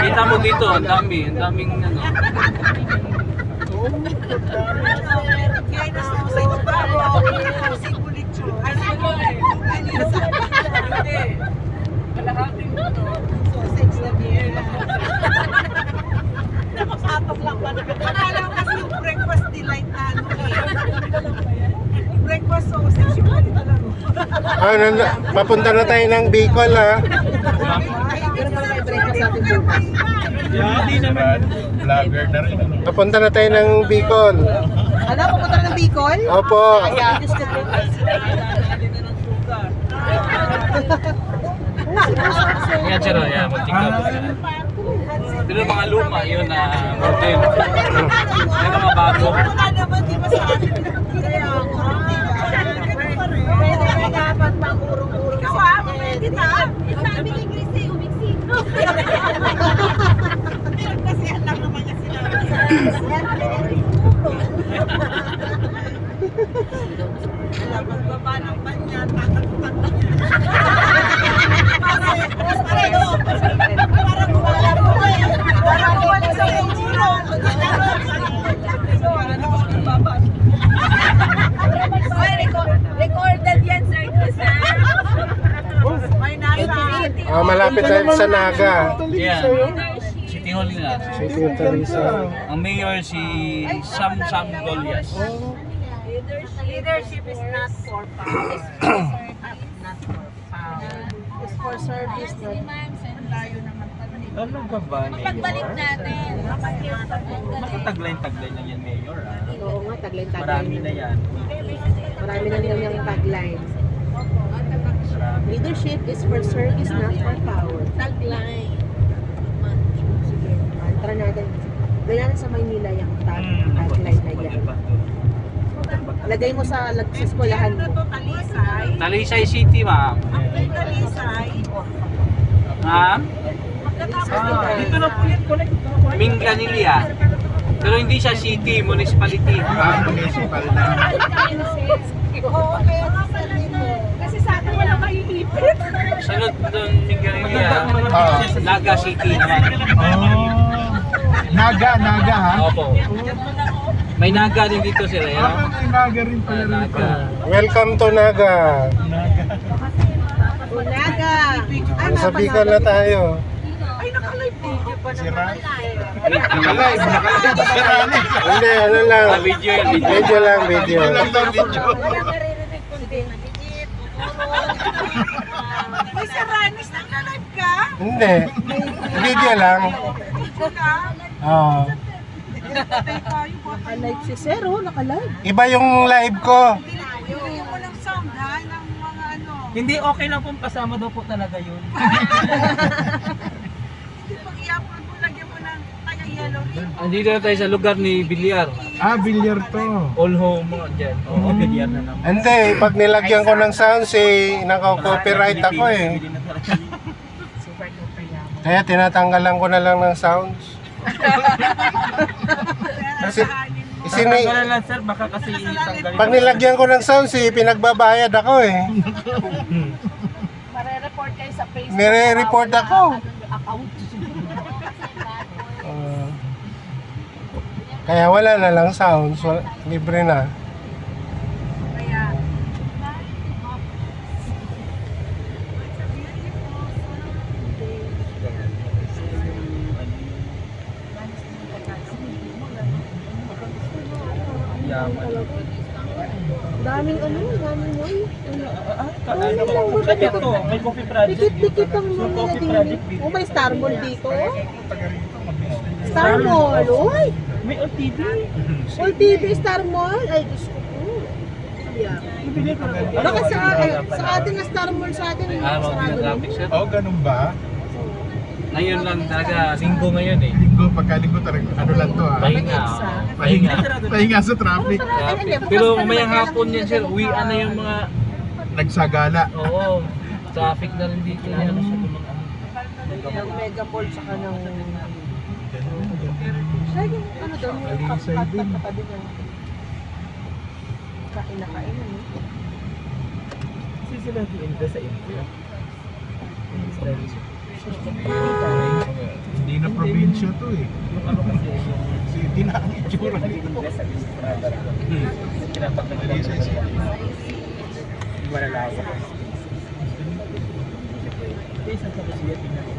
Kita mo dito, ang daming ano. Nakapatong lang ba? Akala ko kasi yung breakfast delight na ano eh. Breakfast sausage yung ganito lang. Papunta na tayo ng Bicol ha. Pero pala may breakfast natin bukas. Hindi naman. Vlogger na rin. Papunta na tayo ng Bicol. Ano? Pupunta na ng Bicol? Opo. Kaya, Diyos ko po. Yan sir, yan, mag-tiktok. Pero mga luma, yun na model. May mga bago. Wala naman, di ba sa atin? Kaya ako, pwede na dapat pang urong-urong. Ikaw pwede na. Sabi ni Grace, umiksino. Kasi alam naman niya sila. Alam, magbaba ng panya, takot-takot na. Parang wala po eh. Parang wala sa muro. Recorded yan, Sir Cruzan. May nasa. Malapit tayo sa Naga. Yan. City Hall nga. City of Teresa. Ang mayor si Sam Golias. Leadership is not for power. Not for power. It's for service. Tayo naman. Ano ka ba, Pagbalik natin. Makatagline-tagline lang yan, Mayor. Oo nga, tagline-tagline. Marami na yan. Marami na nila yung tagline. Leadership is for service, not for power. Tagline. Sige, tara natin. Ganyan sa Maynila yung tagline na yan. Lagay mo sa eskwelahan mo. Talisay. Talisay City, ma'am. Ang Talisay. Ma'am? Dito na po yan, connect. Minglanilla. Pero hindi siya city, municipality. Municipal na. Oo, kaya nga pala ito. Kasi sa akin wala maiipit. Sunod doon, Minglanilla. Naga City naman. Naga ha? Opo. May Naga din dito sila, yan. May Naga rin pala rito. Naga. Welcome to Naga. Unaga! Sa Bicol na tayo. Ay, naka-live video pa naman. Nakalive si Rani. Hindi, ano lang. Video yan, video. Video lang, video. May Saranis, naka-live ka? Hindi. Video lang. Video ka? Oo. Patay tayo, patay. Naka-live si Zero, naka-live. Iba yung live ko. Bigyan mo ng sound ha, ng mga ano. Hindi, okay lang kung kasama daw po talaga yun. Hindi pag i-upload mo, lagyan mo ng taga-yellow ring. Andito na tayo sa lugar ni Villar. Bilyar to. All home mga dyan. Oo, bilyar na naman. Hindi, pag nilagyan ko ng sounds naka-copyright ako eh. Kaya tinatanggalan ko na lang ng sounds. Kasi, Tatanggalan lang sir, baka kasi itanggalin. pag nilagyan ko ng sounds pinagbabayad ako eh. Mare-report kayo sa Facebook. Nire-report ako. Account. Kaya wala na lang sounds, libre na. Kaya, Yaman. Daming daming yun. Kanya to, may coffee project. Dikit-dikit ang So, mga coffee nila project din. dito. Oh, may Star Mall dito. Star Mall, uy! May OTV. All TV Star Mall. Ay, Diyos ko po. Yeah. Baka sa atin na Star Mall sa atin. Araw sarado ng na. traffic, sir. Oh, ganun ba? Ngayon lang talaga, linggo ngayon eh. Linggo, pagkalinggo talaga. Ano lang to ha? Pahinga. Pahinga. Pahinga sa traffic. Traffic. Pero mamayang hapon yan, sir. Uwian na yung mga, Nagsagala. oo, traffic na rin dito. Yan. Ng Mega Mall sa kanang... Siya yung ano daw, yung cut na tabi niya. Kain na kain, ano? Kasi sila di-invest sa info. Hindi na Malaysia to eh. Yung ano kasi, yung City na ang itsura nito. Malaysia City. Malalawa. Isang kapasiya tingnan.